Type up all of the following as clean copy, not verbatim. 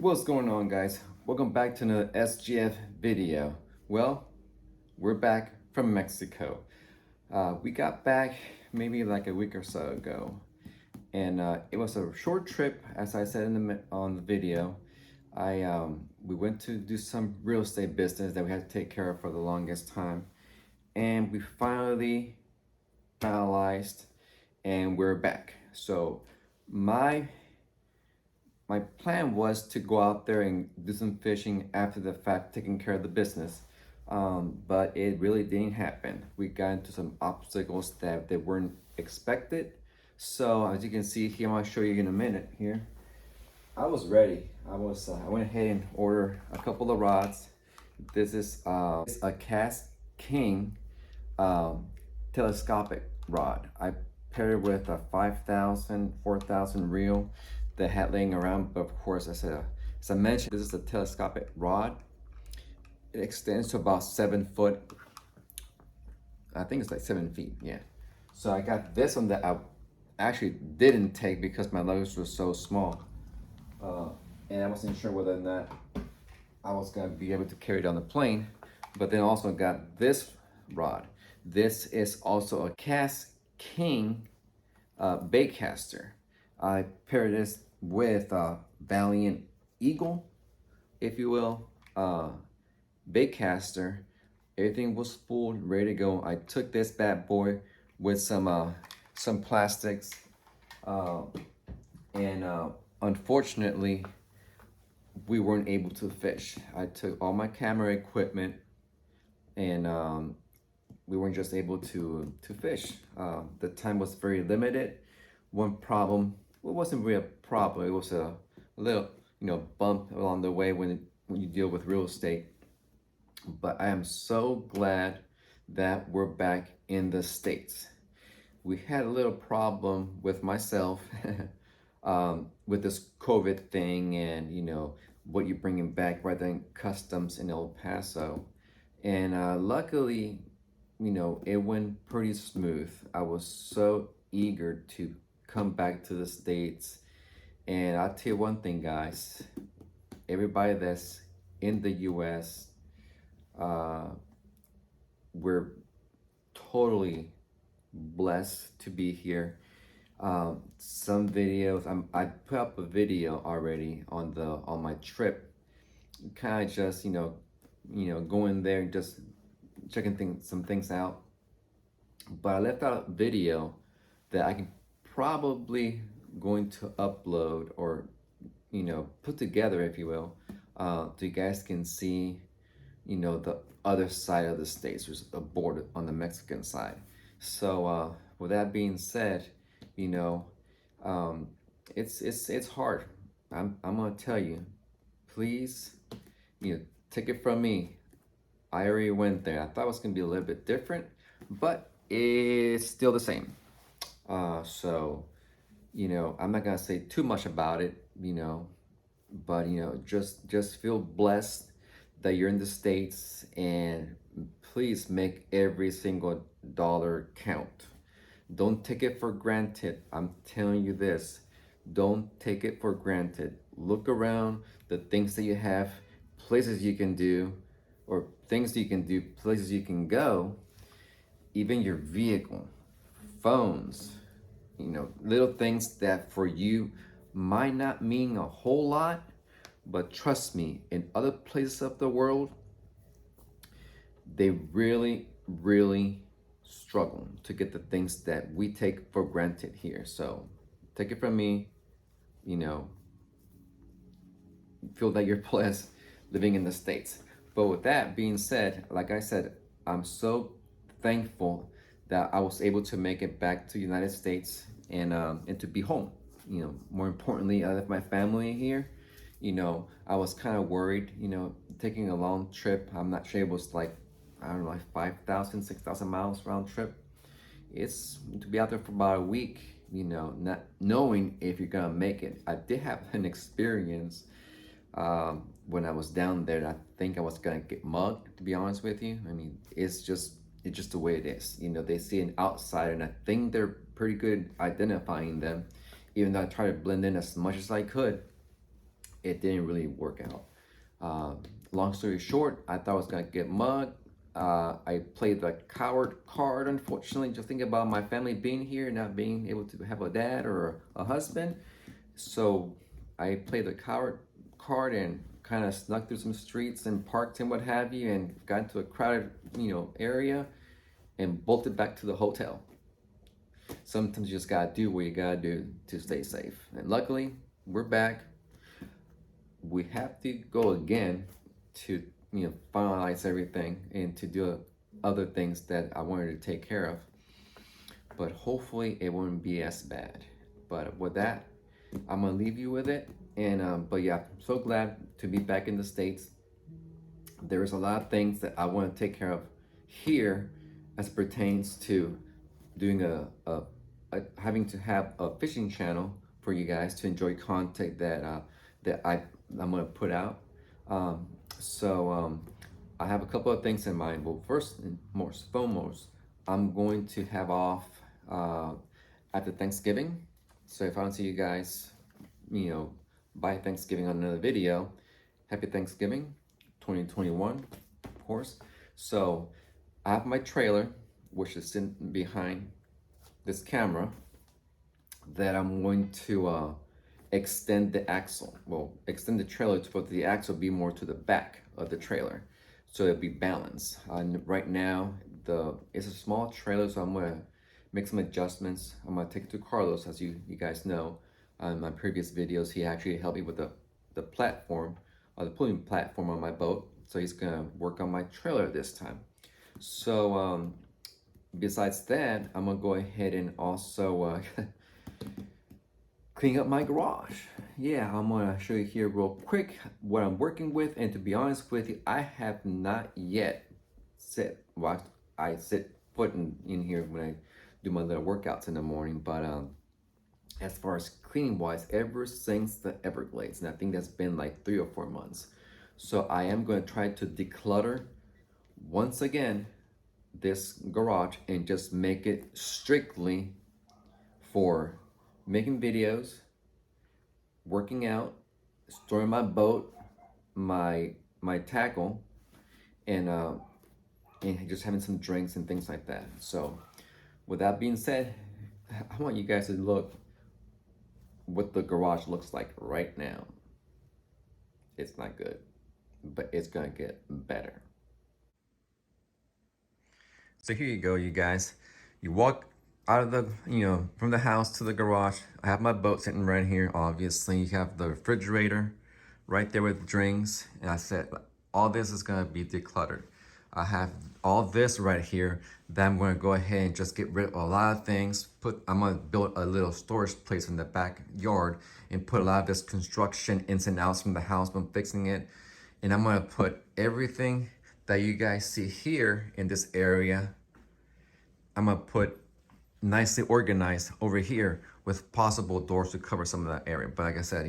What's going on, guys? Welcome back to another SGF video. Well, we're back from Mexico. We got back maybe like a week or so ago, and it was a short trip, as I said on the video. We went to do some real estate business that we had to take care of for the longest time, and we finally finalized, and we're back. So my my plan was to go out there and do some fishing after the fact, taking care of the business. But it really didn't happen. We got into some obstacles that they weren't expected. So as you can see here, I'll show you in a minute here. I was ready. I went ahead and ordered a couple of rods. This is a Cast King telescopic rod. I paired it with a 5,000, 4,000 reel that had laying around, but of course, as I mentioned, this is a telescopic rod. It extends to about 7 foot. I think it's like 7 feet, yeah. So I got this one that I actually didn't take because my luggage was so small. And I wasn't sure whether or not I was gonna be able to carry it on the plane. But then also got this rod. This is also a Cast King baitcaster. I paired this with Valiant Eagle, if you will, baitcaster. Everything was full, ready to go. I took this bad boy with some plastics, and unfortunately, we weren't able to fish. I took all my camera equipment, and we weren't just able to fish. The time was very limited. One problem, well, it wasn't really a problem, it was a little, bump along the way when you deal with real estate. But I am so glad that we're back in the States. We had a little problem with myself with this COVID thing, and what you're bringing back rather than customs in El Paso. And luckily, it went pretty smooth. I was so eager to come back to the States. And I'll tell you one thing, guys, everybody that's in the US, we're totally blessed to be here. Some videos, I put up a video already on my trip, kind of just going there and just checking some things out. But I left out a video that I can probably going to upload or put together, if you will, so you guys can see the other side of the States. There's a border on the Mexican side. So with that being said, it's hard. I'm gonna tell you, please, take it from me, I already went there. I thought it was gonna be a little bit different, but it's still the same. So, I'm not gonna say too much about it, but just feel blessed that you're in the States, and please make every single dollar count. Don't take it for granted. I'm telling you this. Don't take it for granted. Look around, the things that you have, places you can do, or things you can do, places you can go, even your vehicle, phones, little things that for you might not mean a whole lot, but trust me, in other places of the world, they really, really struggle to get the things that we take for granted here. So take it from me, feel that you're blessed living in the States. But with that being said, like I said, I'm so thankful that I was able to make it back to the United States, and to be home. More importantly, I left my family here. I was kind of worried, taking a long trip. I'm not sure, it was like, I don't know, like 5,000, 6,000 miles round trip. It's to be out there for about a week, not knowing if you're gonna make it. I did have an experience when I was down there. I think I was gonna get mugged, to be honest with you. I mean, it's just the way it is. They see an outsider, and I think they're pretty good identifying them, even though I tried to blend in as much as I could. it didn't really work out. Long story short, I thought I was gonna get mugged. I played the coward card, unfortunately, just thinking about my family being here, not being able to have a dad or a husband. So I played the coward card and kind of snuck through some streets and parked and what have you, and got into a crowded, area and bolted back to the hotel. Sometimes you just gotta do what you gotta do to stay safe. And luckily, we're back. We have to go again to finalize everything and to do other things that I wanted to take care of. But hopefully it won't be as bad. But with that, I'm gonna leave you with it. And but yeah, I'm so glad to be back in the States. There's a lot of things that I want to take care of here as pertains to doing having to have a fishing channel for you guys to enjoy content that I'm gonna put out. So I have a couple of things in mind. Well, first and foremost, I'm going to have off after Thanksgiving. So if I don't see you guys, by Thanksgiving on another video, happy Thanksgiving 2021, of course. So I have my trailer, which is sitting behind this camera, that I'm going to extend the axle. Well, extend the trailer to put the axle be more to the back of the trailer, so it'll be balanced. Right now, it's a small trailer, so I'm gonna make some adjustments. I'm gonna take it to Carlos, as you guys know. In my previous videos, he actually helped me with the platform, or the pulling platform on my boat. So he's gonna work on my trailer this time. So besides that, I'm gonna go ahead and also clean up my garage. Yeah, I'm gonna show you here real quick what I'm working with. And to be honest with you, I have not yet I sit foot in here when I do my little workouts in the morning. But as far as cleaning wise, ever since the Everglades, and I think that's been like 3 or 4 months. So I am going to try to declutter once again this garage and just make it strictly for making videos, working out, storing my boat, my tackle, and just having some drinks and things like that. So with that being said, I want you guys to look what the garage looks like right now. It's not good, but it's gonna get better. So here you go, you guys. You walk out of the, from the house to the garage. I have my boat sitting right here, obviously. You have the refrigerator right there with drinks. And I said, all this is gonna be decluttered. I have all this right here that I'm gonna go ahead and just get rid of a lot of things. I'm gonna build a little storage place in the backyard and put a lot of this construction ins and outs from the house when fixing it. And I'm gonna put everything that you guys see here in this area, I'm gonna put nicely organized over here with possible doors to cover some of that area. But like I said,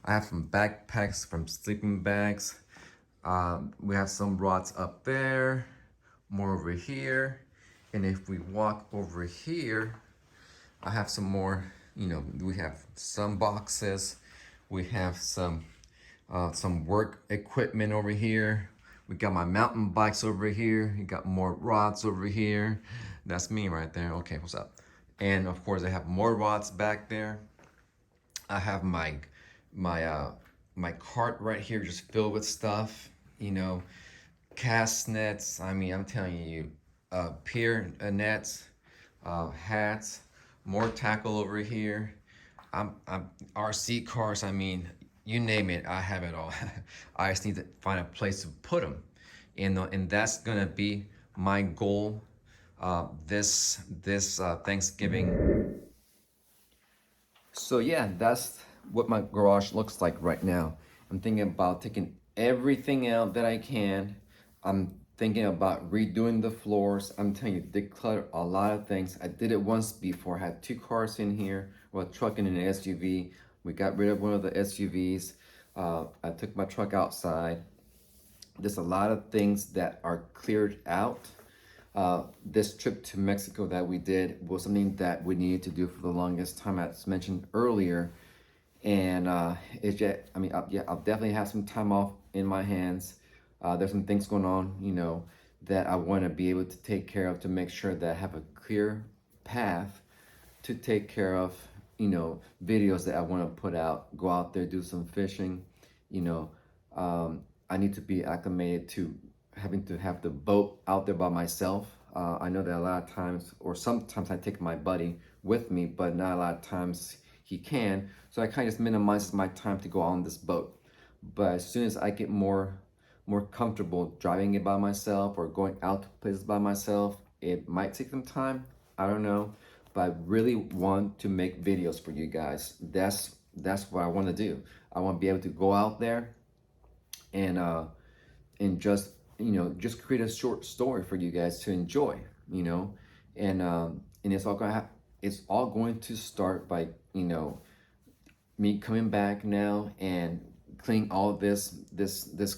I have some backpacks from sleeping bags. We have some rods up there, more over here. And if we walk over here, I have some more, we have some boxes. We have some work equipment over here. We got my mountain bikes over here. You got more rods over here. That's me right there. Okay, what's up? And of course, I have more rods back there. I have my cart right here just filled with stuff. Cast nets. I mean, I'm telling you, pier nets, hats, more tackle over here. I'm RC cars. I mean, you name it, I have it all. I just need to find a place to put them, and that's gonna be my goal this Thanksgiving. So yeah, that's what my garage looks like right now. I'm thinking about taking everything out that I can. I'm thinking about redoing the floors. I'm telling you, declutter a lot of things. I did it once before. I had 2 cars in here, well, a truck and an SUV. We got rid of one of the SUVs. I took my truck outside. There's a lot of things that are cleared out. This trip to Mexico that we did was something that we needed to do for the longest time, as mentioned earlier. And it's just, I mean, yeah, I'll definitely have some time off in my hands. There's some things going on, that I want to be able to take care of to make sure that I have a clear path to take care of, videos that I want to put out, go out there, do some fishing, you know. I need to be acclimated to having to have the boat out there by myself. I know that a lot of times, or sometimes I take my buddy with me, but not a lot of times he can. So I kind of just minimizes my time to go on this boat. But as soon as I get more comfortable driving it by myself or going out to places by myself, it might take some time. I don't know, but I really want to make videos for you guys. That's what I want to do. I want to be able to go out there and just just create a short story for you guys to enjoy, and it's all going to start by me coming back now and cleaning all this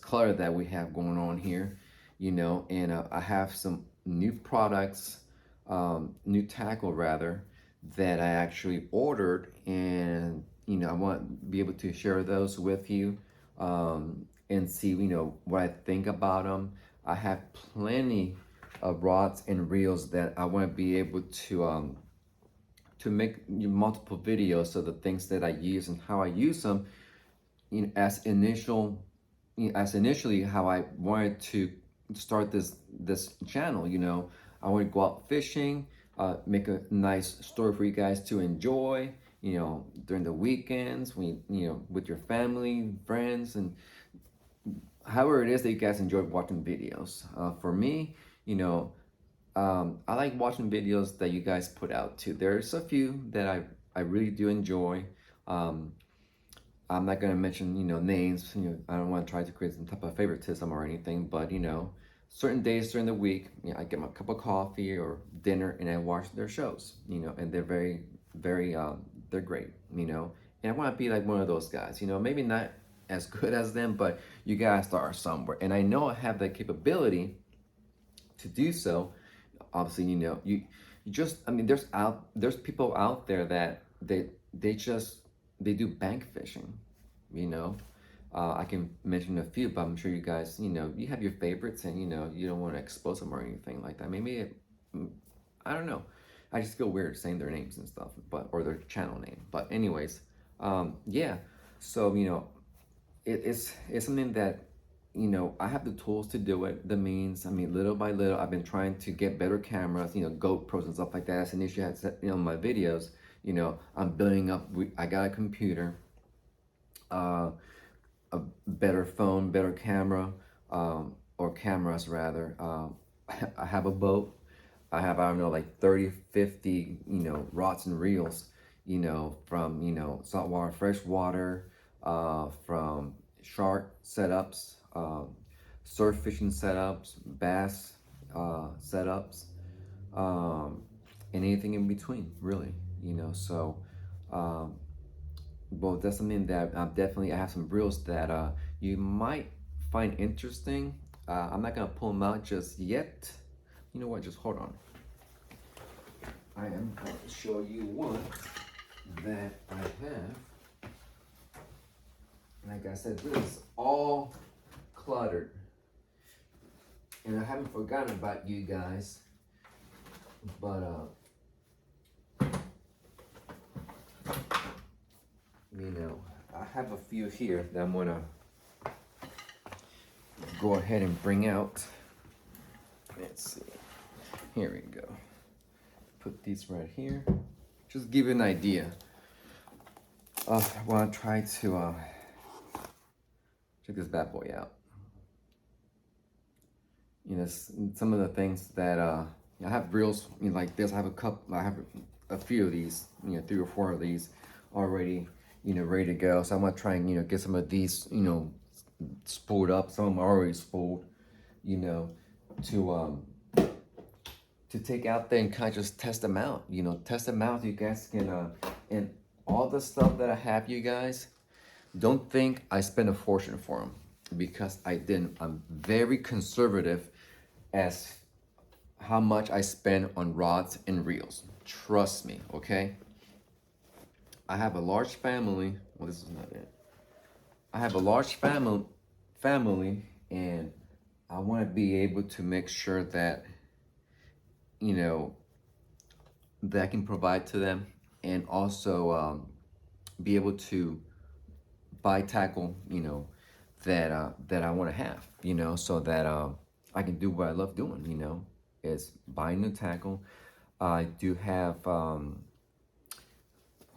clutter that we have going on here, and I have some new products, new tackle rather, that I actually ordered, and I want to be able to share those with you, and see what I think about them. I have plenty of rods and reels that I want to be able to make multiple videos of the things that I use and how I use them, as initially how I wanted to start this channel. I want to go out fishing, make a nice story for you guys to enjoy, during the weekends, when with your family, friends, and however it is that you guys enjoy watching videos. For me, I like watching videos that you guys put out too. There's a few that I really do enjoy. Um, I'm not gonna mention names. I don't want to try to create some type of favoritism or anything, but certain days during the week, I get my cup of coffee or dinner and I watch their shows. And they're very they're great. And I want to be like one of those guys. Maybe not as good as them, but you guys start somewhere. And I know I have the capability to do so. Obviously, you just, I mean, there's people out there that they do bank fishing, you know. I can mention a few, but I'm sure you guys, you have your favorites, and you don't want to expose them or anything like that. Maybe I don't know. I just feel weird saying their names and stuff, or their channel name. But anyways, yeah. So it's something that I have the tools to do it, the means. I mean, little by little, I've been trying to get better cameras, GoPros and stuff like that. That's an issue I had set, my videos. I'm building up. I got a computer, a better phone, better camera, or cameras rather. I have a boat. I have, I don't know, like 30, 50, rods and reels, from, saltwater, freshwater, from shark setups, surf fishing setups, bass setups, and anything in between, really, So, well, that's something that I have some reels that you might find interesting. I'm not gonna pull them out just yet. You know what? Just hold on. I am going to show you one that I have. Like I said, this is all cluttered. And I haven't forgotten about you guys. But, I have a few here that I'm going to go ahead and bring out. Let's see. Here we go. Put these right here. Just give you an idea of when I try to check this bad boy out. Some of the things that I have reels like this. I have a few of these, 3 or 4 of these already, ready to go. So I'm gonna try and get some of these, spooled up. Some of them are already spooled, to take out there and kind of just test them out. Test them out. You guys can and all the stuff that I have, you guys, don't think I spent a fortune for them, because I didn't. I'm very conservative as how much I spend on rods and reels. Trust me, okay? I have a large family, Well, this is not it. I have a large family, and I want to be able to make sure that, you know, that I can provide to them, and also be able to buy tackle, that I want to have, so that I can do what I love doing, is buying new tackle. I do have, hold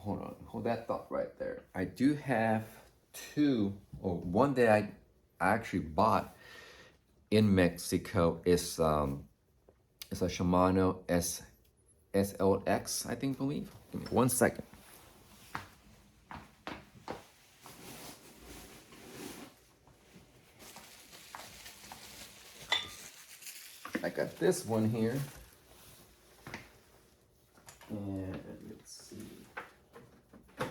on, hold that thought right there. I do have two, or one that I actually bought in Mexico is it's a Shimano SLX, I think, believe. Give me 1 second. I got this one here. And let's see. I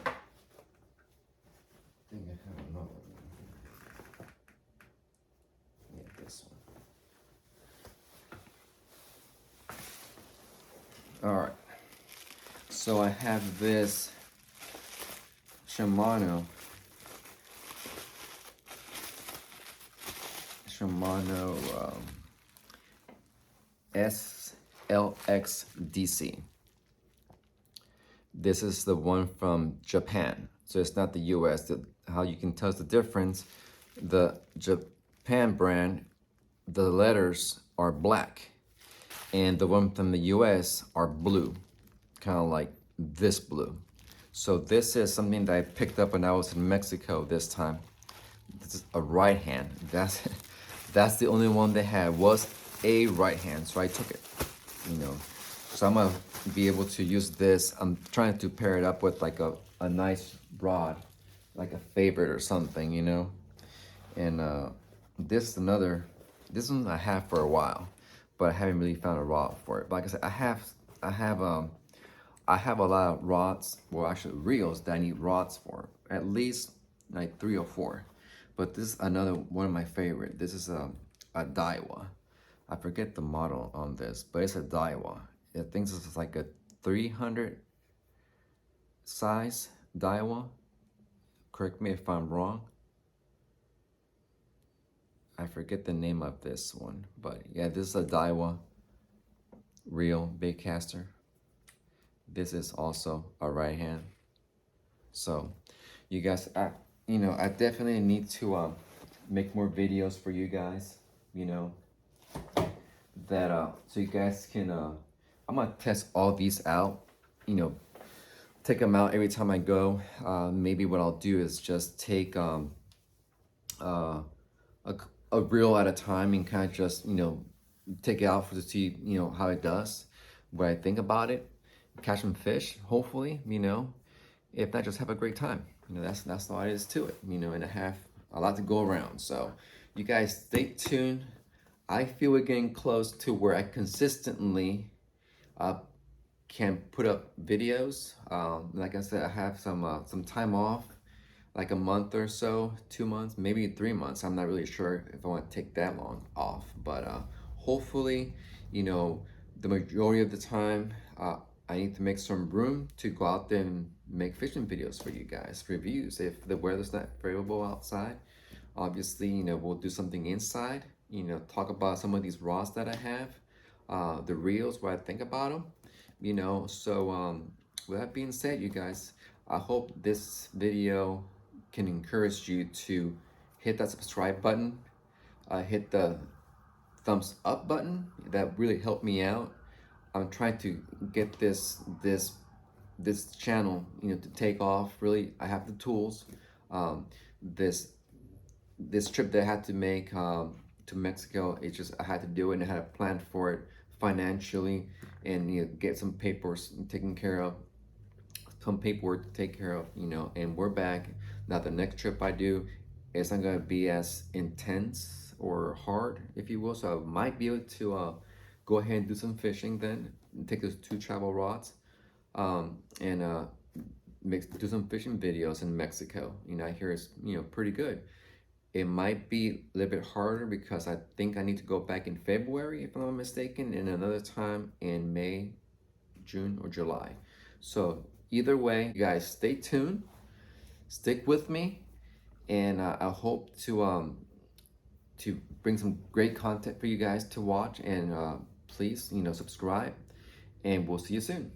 think I have another one. Yeah, this one. All right. So I have this Shimano SLX DC. This is the one from Japan. So it's not the US. How you can tell the difference, the Japan brand, the letters are black, and the one from the US are blue, kind of like this blue. So this is something that I picked up when I was in Mexico this time. This is a right hand. That's the only one they had, was a right hand, so I took it. So I'm gonna be able to use this. I'm trying to pair it up with like a nice rod, like a favorite or something, And this is another. This one I have for a while, but I haven't really found a rod for it. But like I said, I have a lot of rods, well actually reels that I need rods for, at least like 3 or 4. But this is another one of my favorite. This is a Daiwa. I forget the model on this, but it's a Daiwa. I think this is like a 300 size Daiwa. Correct me if I'm wrong. I forget the name of this one, but yeah, this is a Daiwa reel bait caster. This is also a right hand. So you guys, I definitely need to make more videos for you guys, that so you guys can I'm gonna test all these out, take them out every time I go. Maybe what I'll do is just take a reel at a time and kind of just take it out to see how it does, what I think about it, catch some fish, hopefully, if not, just have a great time. That's all it is to it, and I have a lot to go around. So you guys stay tuned. I feel we're getting close to where I consistently can put up videos. Like I said, I have some time off, like a month or so, 2 months, maybe 3 months. I'm not really sure if I want to take that long off, but hopefully, the majority of the time, I need to make some room to go out there and make fishing videos for you guys, reviews. If the weather's not favorable outside, obviously, we'll do something inside, talk about some of these rods that I have, the reels, what I think about them, So with that being said, you guys, I hope this video can encourage you to hit that subscribe button, hit the thumbs up button. That really helped me out. I'm trying to get this channel, to take off. Really, I have the tools. This trip that I had to make to Mexico, it's just I had to do it, and I had a plan for it financially, and get some paperwork taken care of, some paperwork to take care of, and we're back. Now the next trip I do, it's not gonna be as intense or hard, if you will. So I might be able to go ahead and do some fishing then, take those 2 travel rods, and do some fishing videos in Mexico. I hear it's pretty good. It might be a little bit harder because I think I need to go back in February, if I'm not mistaken, and another time in May, June, or July. So either way, you guys stay tuned. stick with me, and I hope to bring some great content for you guys to watch. And please, subscribe, and we'll see you soon.